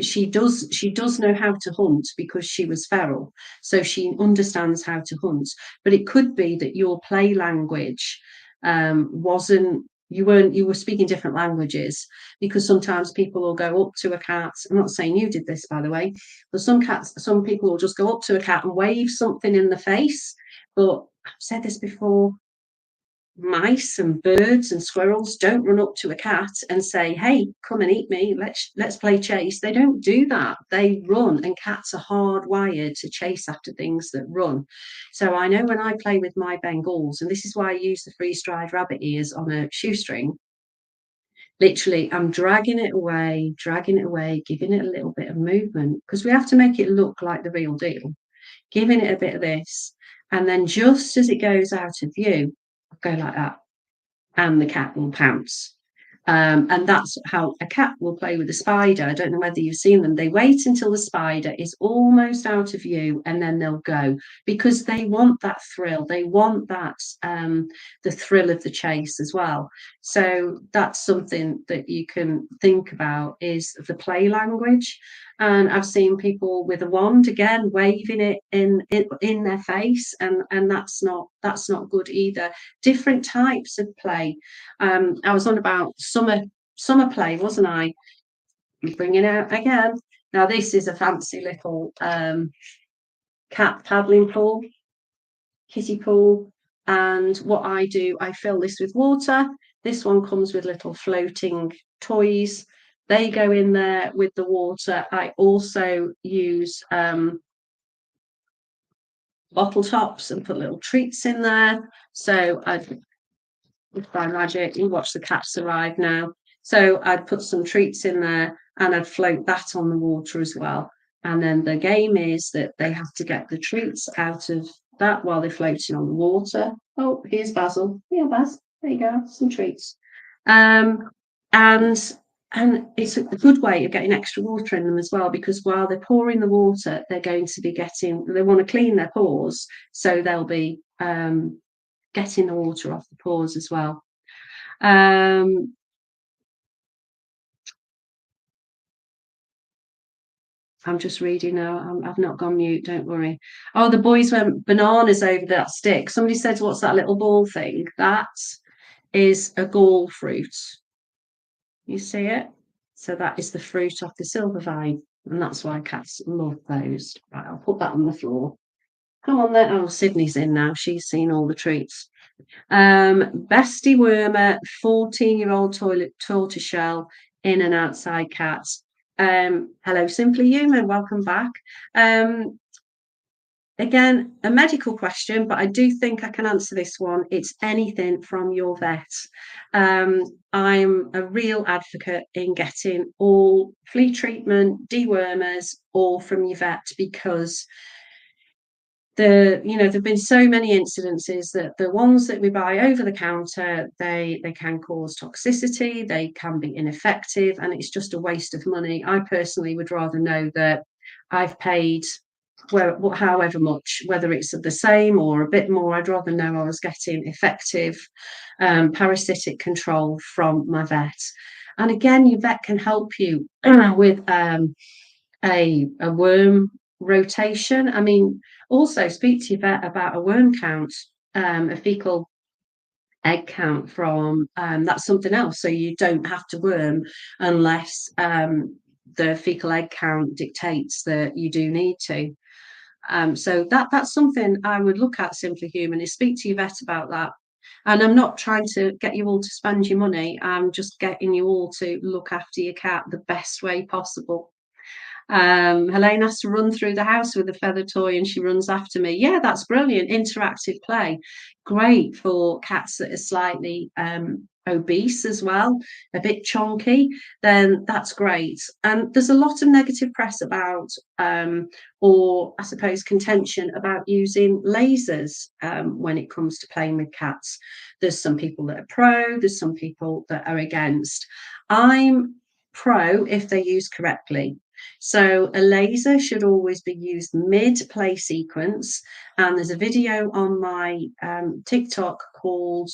she does know how to hunt because she was feral. So she understands how to hunt. But it could be that your play language wasn't, you were speaking different languages, because sometimes people will go up to a cat. I'm not saying you did this, by the way, but some people will just go up to a cat and wave something in the face. But I've said this before, mice and birds and squirrels don't run up to a cat and say, hey, come and eat me, let's play chase. They don't do that. They run, and cats are hardwired to chase after things that run. So I know when I play with my Bengals, and this is why I use the freeze-dried rabbit ears on a shoestring, literally I'm dragging it away, giving it a little bit of movement, because we have to make it look like the real deal, giving it a bit of this, and then just as it goes out of view, I'll go like that, and the cat will pounce. And that's how a cat will play with a spider. I don't know whether you've seen them. They wait until the spider is almost out of view, and then they'll go, because they want that thrill. They want that, the thrill of the chase as well. So that's something that you can think about, is the play language. And I've seen people with a wand again waving it in their face, and that's not good either. Different types of play. I was on about summer play, wasn't I? I'm bringing out again. Now this is a fancy little cat paddling pool, kiddie pool. And what I do, I fill this with water. This one comes with little floating toys. They go in there with the water. I also use bottle tops and put little treats in there. So by magic, you watch the cats arrive now. So I'd put some treats in there and I'd float that on the water as well. And then the game is that they have to get the treats out of that while they're floating on the water. Oh, here's Basil. Yeah, Baz, there you go, some treats. Um, and and it's a good way of getting extra water in them as well, because while they're pouring the water, they're going to be they want to clean their paws, so they'll be getting the water off the paws as well. I'm just reading now. I've not gone mute, don't worry. Oh, the boys went bananas over that stick. Somebody said, what's that little ball thing? That is a gall fruit. You see it? So that is the fruit off the silver vine. And that's why cats love those. Right, I'll put that on the floor. Come on then. Oh, Sydney's in now. She's seen all the treats. Bestie Wormer, 14-year-old toilet tortoiseshell, in and outside cats. Hello, Simply Human, welcome back. Again, a medical question, but I do think I can answer this one. It's anything from your vet. I'm a real advocate in getting all flea treatment, dewormers, all from your vet, because there've been so many incidences that the ones that we buy over the counter, they can cause toxicity, they can be ineffective, and it's just a waste of money. I personally would rather know that I've paid however much, whether it's the same or a bit more. I'd rather know I was getting effective parasitic control from my vet. And again, your vet can help you with a worm rotation. I mean, also speak to your vet about a worm count, a fecal egg count from that's something else. So you don't have to worm unless the fecal egg count dictates that you do need to. So that's something I would look at, Simply Human, is speak to your vet about that. And I'm not trying to get you all to spend your money. I'm just getting you all to look after your cat the best way possible. Helene has to run through the house with a feather toy and she runs after me. Yeah, that's brilliant. Interactive play. Great for cats that are slightly obese as well, a bit chonky, then that's great. And there's a lot of negative press about, or I suppose contention about using lasers when it comes to playing with cats. There's some people that are pro, there's some people that are against. I'm pro if they're used correctly. So a laser should always be used mid-play sequence. And there's a video on my TikTok called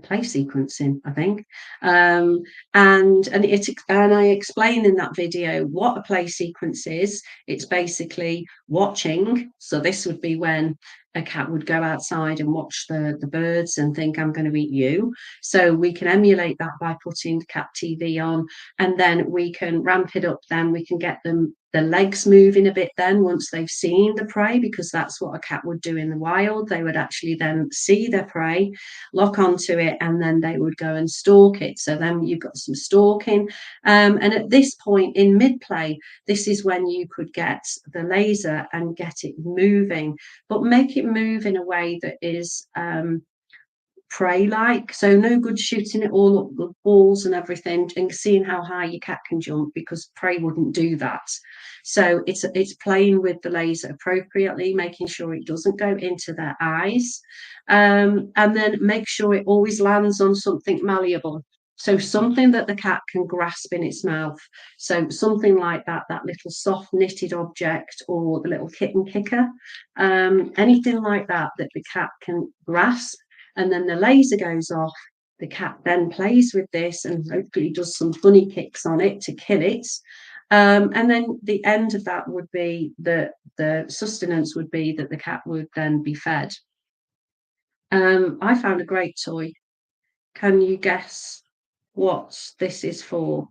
play sequencing, I think. And I explain in that video what a play sequence is. It's basically watching. So this would be when a cat would go outside and watch the birds and think, I'm going to eat you. So we can emulate that by putting cat TV on, and then we can ramp it up. Then we can get them the legs moving a bit then once they've seen the prey, because that's what a cat would do in the wild. They would actually then see their prey, lock onto it, and then they would go and stalk it. So then you've got some stalking. And at this point in mid-play, this is when you could get the laser and get it moving, but make it move in a way that is prey-like. So no good shooting it all up the walls and everything and seeing how high your cat can jump, because prey wouldn't do that. So it's playing with the laser appropriately, making sure it doesn't go into their eyes, and then make sure it always lands on something malleable. So something that the cat can grasp in its mouth. So something like that little soft knitted object, or the little kitten kicker, anything like that the cat can grasp. And then the laser goes off The cat then plays with this and hopefully does some funny kicks on it to kill it. And then the end of that would be that the sustenance would be that the cat would then be fed. I found a great toy. Can you guess what this is for?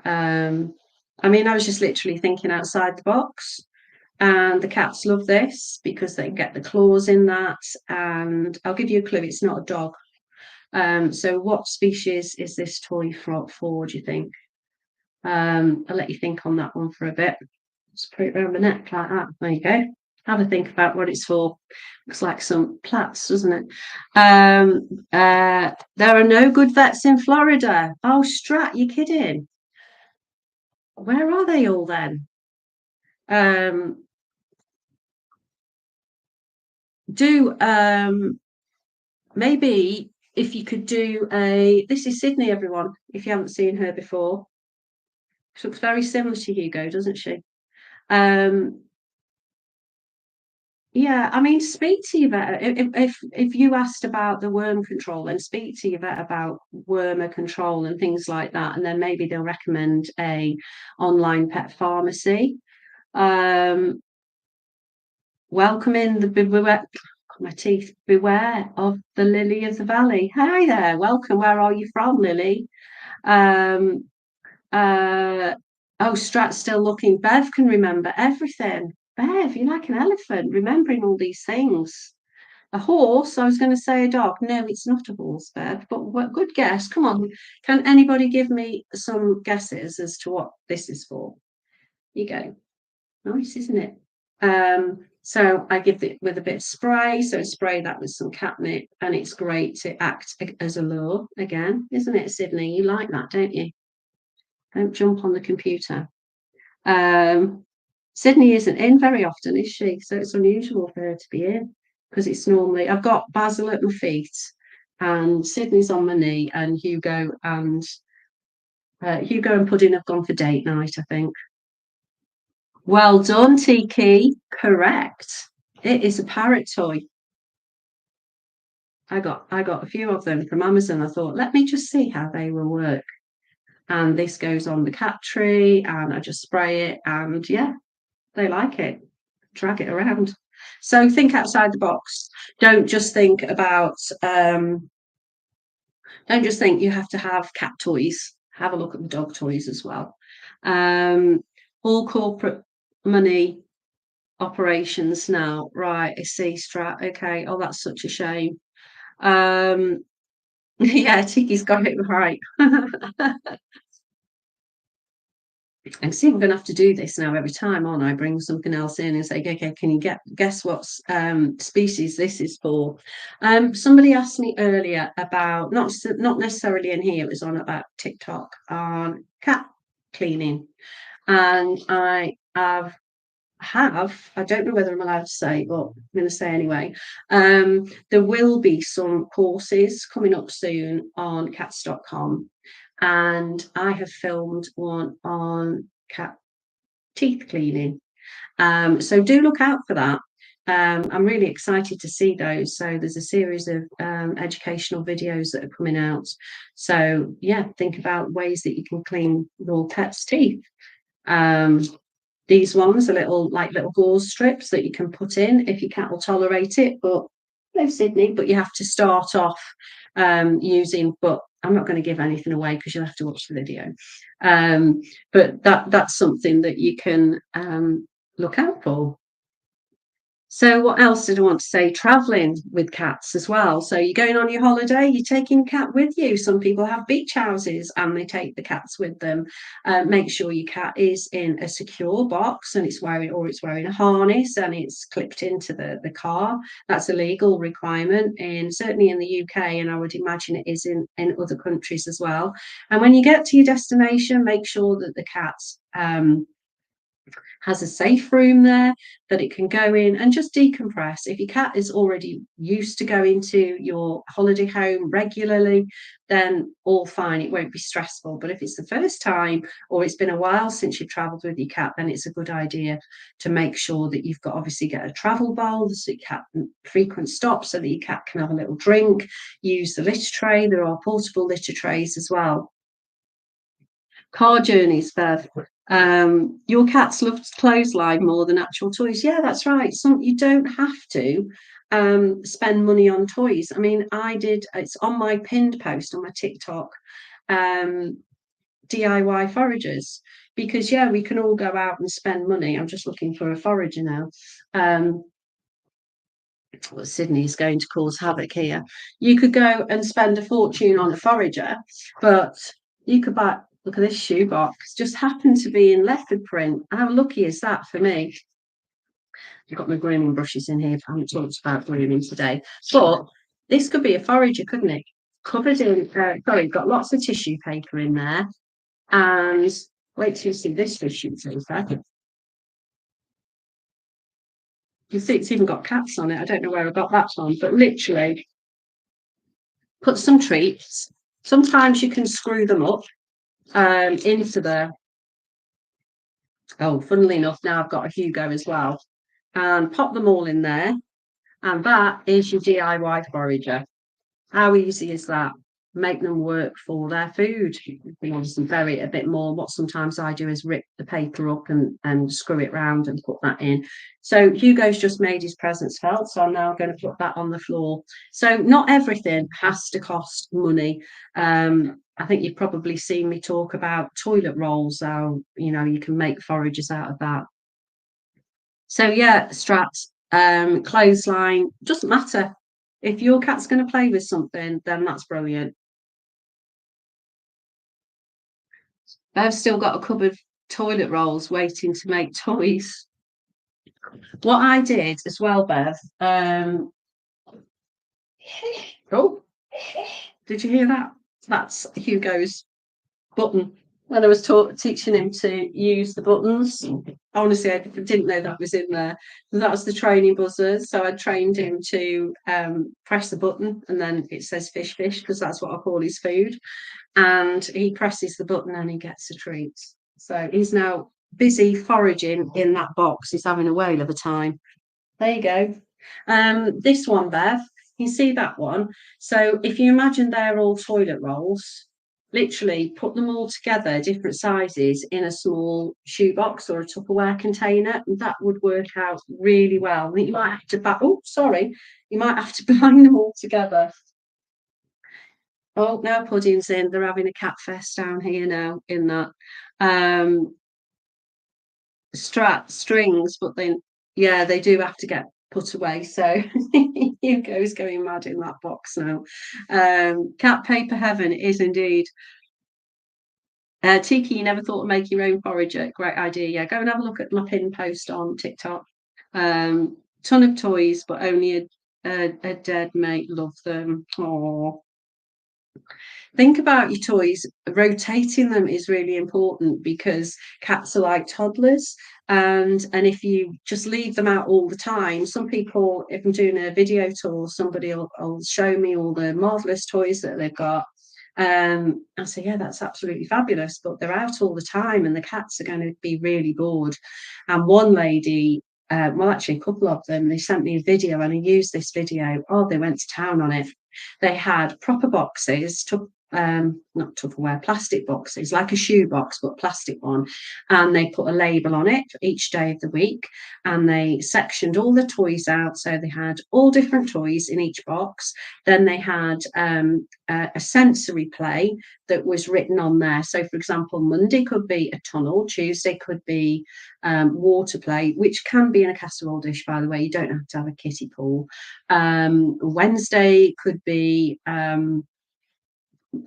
I mean, I was just literally thinking outside the box. And the cats love this because they get the claws in that. And I'll give you a clue, it's not a dog. So what species is this toy for, do you think? I'll let you think on that one for a bit. Just put it around the neck like that. There you go. Have a think about what it's for. Looks like some plats, doesn't it? There are no good vets in Florida. Oh, Strat, you're kidding. Where are they all then? Maybe if you could do this is Sydney, everyone, if you haven't seen her before. She looks very similar to Hugo, doesn't she? Yeah, I mean, speak to your vet. If you asked about the worm control, then speak to your vet about wormer control and things like that, and then maybe they'll recommend a online pet pharmacy. Welcome in the beware, my teeth. Beware of the lily of the valley. Hi there, welcome. Where are you from, Lily? Um, oh, Strat's still looking. Bev can remember everything. Bev, you're like an elephant, remembering all these things. A horse? I was going to say a dog. No, it's not a horse, Bev. But what good guess. Come on. Can anybody give me some guesses as to what this is for? You go. Nice, isn't it? So I give it with a bit of spray. So spray that with some catnip, and it's great to act as a lure again, isn't it, Sydney? You like that, don't you? Don't jump on the computer. Sydney isn't in very often, is she? So it's unusual for her to be in because it's normally I've got Basil at my feet and Sydney's on my knee and Hugo and Pudding have gone for date night, I think. Well done, Tiki. Correct. It is a parrot toy. I got a few of them from Amazon. I thought, let me just see how they will work. And this goes on the cat tree, and I just spray it, and yeah, they like it. Drag it around. So think outside the box. Don't just think about. Don't just think you have to have cat toys. Have a look at the dog toys as well. All corporate money operations now. Right, I see, Strat. Okay. Oh, that's such a shame. Yeah, Tiki's got it right. And see, I'm going to have to do this now every time on. I bring something else in and say, okay, can you guess what species this is for? Somebody asked me earlier about not necessarily in here. It was on about TikTok on cat cleaning, and I don't know whether I'm allowed to say, but I'm going to say anyway. There will be some courses coming up soon on cats.com, and I have filmed one on cat teeth cleaning. So do look out for that. I'm really excited to see those. So there's a series of educational videos that are coming out. So yeah, think about ways that you can clean your pet's teeth. These ones are little gauze strips that you can put in if your cat will tolerate it. But no, Sydney, but you have to start off using. But I'm not going to give anything away because you'll have to watch the video. But that's something that you can look out for. So what else did I want to say? Traveling with cats as well. So you're going on your holiday, you're taking cat with you. Some people have beach houses and they take the cats with them. Make sure your cat is in a secure box and it's wearing a harness and it's clipped into the car. That's a legal requirement, and certainly in the UK, and I would imagine it is in other countries as well. And when you get to your destination, make sure that the cats has a safe room there that it can go in and just decompress. If your cat is already used to going to your holiday home regularly, then all fine, it won't be stressful. But if it's the first time or it's been a while since you've travelled with your cat, then it's a good idea to make sure that you've got, obviously, get a travel bowl so your cat frequent stops so that your cat can have a little drink. Use the litter tray. There are portable litter trays as well. Car journeys, Bev. Your cats love clothesline more than actual toys. Yeah, that's right. You don't have to spend money on toys. I mean, I did. It's on my pinned post on my TikTok. DIY foragers, because yeah, we can all go out and spend money. I'm just looking for a forager now. Well, Sydney's going to cause havoc here. You could go and spend a fortune on a forager, but you could buy. Look at this shoebox. Just happened to be in leopard print. How lucky is that for me? I've got my grooming brushes in here. I haven't talked about grooming today, but this could be a forager, couldn't it? Covered in. Sorry, got lots of tissue paper in there, and wait till you see this tissue paper. You see, it's even got cats on it. I don't know where I got that from, but literally, put some treats. Sometimes you can screw them up into the. Oh, funnily enough, now I've got a Hugo as well, and pop them all in there, and that is your DIY forager. How easy is that? Make them work for their food. You can obviously bury it a bit more. What sometimes I do is rip the paper up and screw it round and put that in. So Hugo's just made his presence felt, so I'm now going to put that on the floor. So not everything has to cost money. I think you've probably seen me talk about toilet rolls, how you can make foragers out of that. So yeah, straps, clothesline, doesn't matter. If your cat's going to play with something, then that's brilliant. I've still got a cupboard of toilet rolls waiting to make toys. What I did as well, Bev. Oh, did you hear that? That's Hugo's button. When I was teaching him to use the buttons, honestly, I didn't know that was in there. That was the training buzzer. So I trained him to press the button, and then it says fish, fish, because that's what I call his food. And he presses the button and he gets a treat. So he's now busy foraging in that box. He's having a whale of a time. There you go. This one, Bev, you see that one? So if you imagine they're all toilet rolls, literally put them all together, different sizes, in a small shoebox or a Tupperware container, and that would work out really well. I think you might have to you might have to bind them all together. Oh, now Pudding's in. They're having a cat fest down here now in that. Strings, but then yeah, they do have to get put away. So Hugo's going mad in that box now. Cat paper heaven is indeed. Tiki, you never thought of making your own forager? Great idea. Yeah, go and have a look at my pin post on TikTok. Ton of toys, but only a dead mate. Love them. Oh. Think about your toys. Rotating them is really important because cats are like toddlers, and if you just leave them out all the time, some people, if I'm doing a video tour, somebody will show me all the marvelous toys that they've got. I say, yeah, that's absolutely fabulous, but they're out all the time, and the cats are going to be really bored. And one lady, well, actually, a couple of them, they sent me a video, and I used this video. Oh, they went to town on it. They had proper boxes, not Tupperware, plastic boxes, like a shoe box, but plastic one. And they put a label on it for each day of the week. And they sectioned all the toys out. So they had all different toys in each box. Then they had a sensory play that was written on there. So, for example, Monday could be a tunnel, Tuesday could be water play, which can be in a casserole dish, by the way. You don't have to have a kiddie pool. Wednesday could be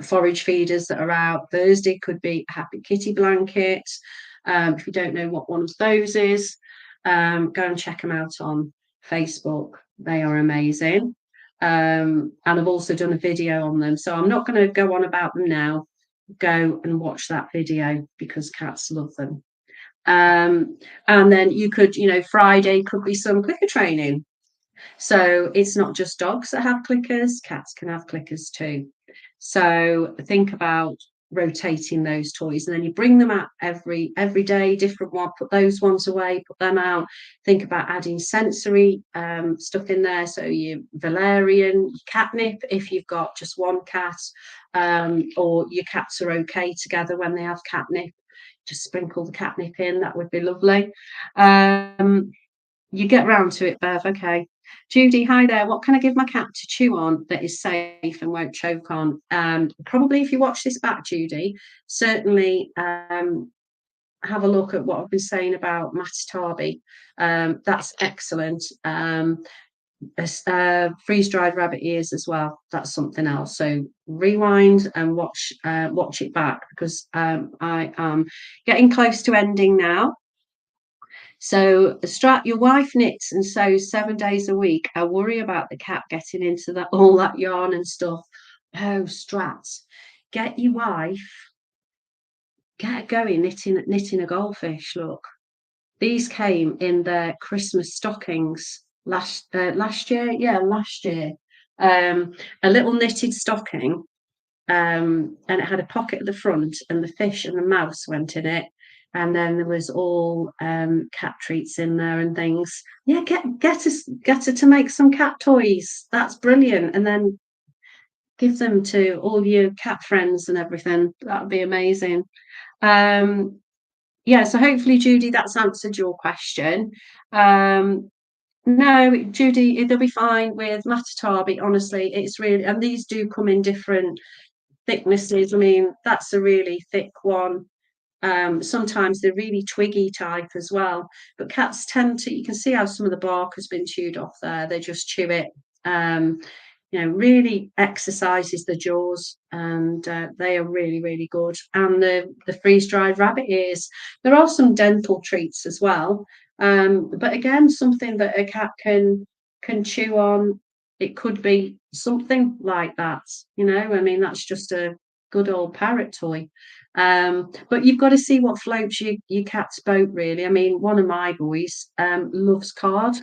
forage feeders that are out. Thursday could be happy kitty blanket. If you don't know what one of those is, go and check them out on Facebook. They are amazing. And I've also done a video on them. So I'm not going to go on about them now. Go and watch that video because cats love them. And then you could, Friday could be some clicker training. So it's not just dogs that have clickers, cats can have clickers too. So think about rotating those toys, and then you bring them out every day, different one, put those ones away, put them out. Think about adding sensory stuff in there. So your valerian, catnip, if you've got just one cat, or your cats are okay together when they have catnip, just sprinkle the catnip in, that would be lovely. You get round to it, Bev. Okay. Judy, hi there. What can I give my cat to chew on that is safe and won't choke on? Probably if you watch this back, Judy, certainly have a look at what I've been saying about matatabi. That's excellent. Freeze-dried rabbit ears as well. That's something else. So rewind and watch it back, because I am getting close to ending now. So your wife knits and sews 7 days a week. I worry about the cat getting into all that yarn and stuff. Oh, Strats, get your wife, get her going knitting a goldfish. Look, these came in their Christmas stockings last year. Yeah, last year. A little knitted stocking, and it had a pocket at the front, and the fish and the mouse went in it. And then there was all cat treats in there and things. Yeah, get her to make some cat toys. That's brilliant. And then give them to all your cat friends and everything. That would be amazing. Yeah, so hopefully, Judy, that's answered your question. No, Judy, they'll be fine with matatabi. Honestly, it's really, and these do come in different thicknesses. I mean, that's a really thick one. Sometimes they're really twiggy type as well. But cats tend to, you can see how some of the bark has been chewed off there. They just chew it. Really exercises the jaws, and they are really, really good. And the freeze-dried rabbit ears. There are some dental treats as well. But again, something that a cat can chew on. It could be something like that. I mean, that's just a good old parrot toy. But you've got to see what floats your cat's boat, really. I mean, one of my boys loves card.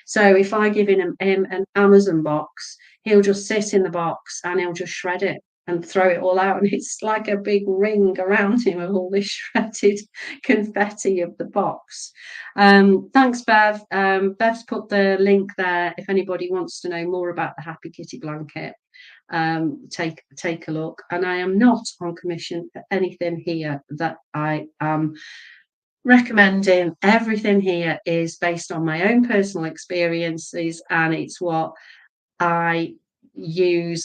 So if I give him an Amazon box, he'll just sit in the box and he'll just shred it and throw it all out. And it's like a big ring around him of all this shredded confetti of the box. Thanks, Bev. Bev's put the link there if anybody wants to know more about the Happy Kitty blanket. Take a look. And I am not on commission for anything here that I am recommending. Everything here is based on my own personal experiences, and it's what I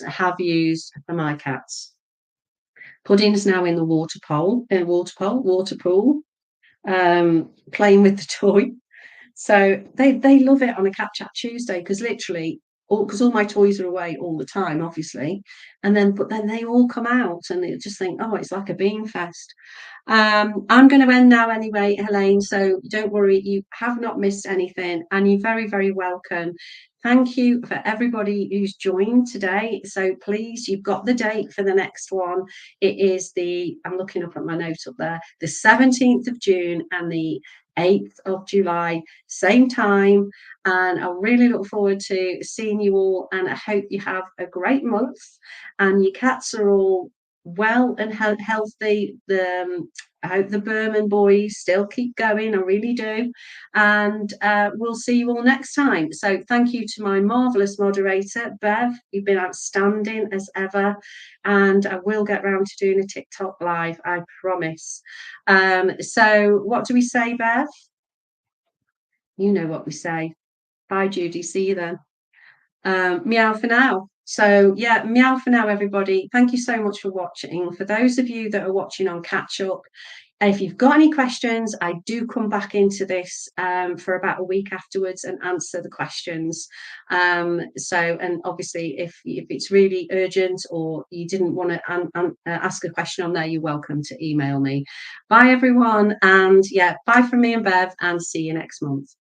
have used for my cats. Pudding's now in the water pool, playing with the toy. So they love it on a Cat Chat Tuesday, because literally, because all my toys are away all the time, obviously, but then they all come out and they just think, oh, it's like a bean fest. I'm going to end now anyway, Helene. So don't worry, you have not missed anything, and you're very, very welcome. Thank you for everybody who's joined today. So please, you've got the date for the next one. It is I'm looking up at my note up there, the 17th of June and the 8th of July, same time. And I really look forward to seeing you all, and I hope you have a great month and your cats are all well and healthy. I hope the Berman boys still keep going. I really do. And we'll see you all next time. So thank you to my marvellous moderator, Bev. You've been outstanding as ever. And I will get round to doing a TikTok live, I promise. So what do we say, Bev? You know what we say. Bye, Judy. See you then. Meow for now. So yeah, meow for now, everybody. Thank you so much for watching. For those of you that are watching on catch up, if you've got any questions, I do come back into this for about a week afterwards and answer the questions. And obviously, if it's really urgent or you didn't want to ask a question on there, you're welcome to email me. Bye, everyone. And yeah, bye from me and Bev, and see you next month.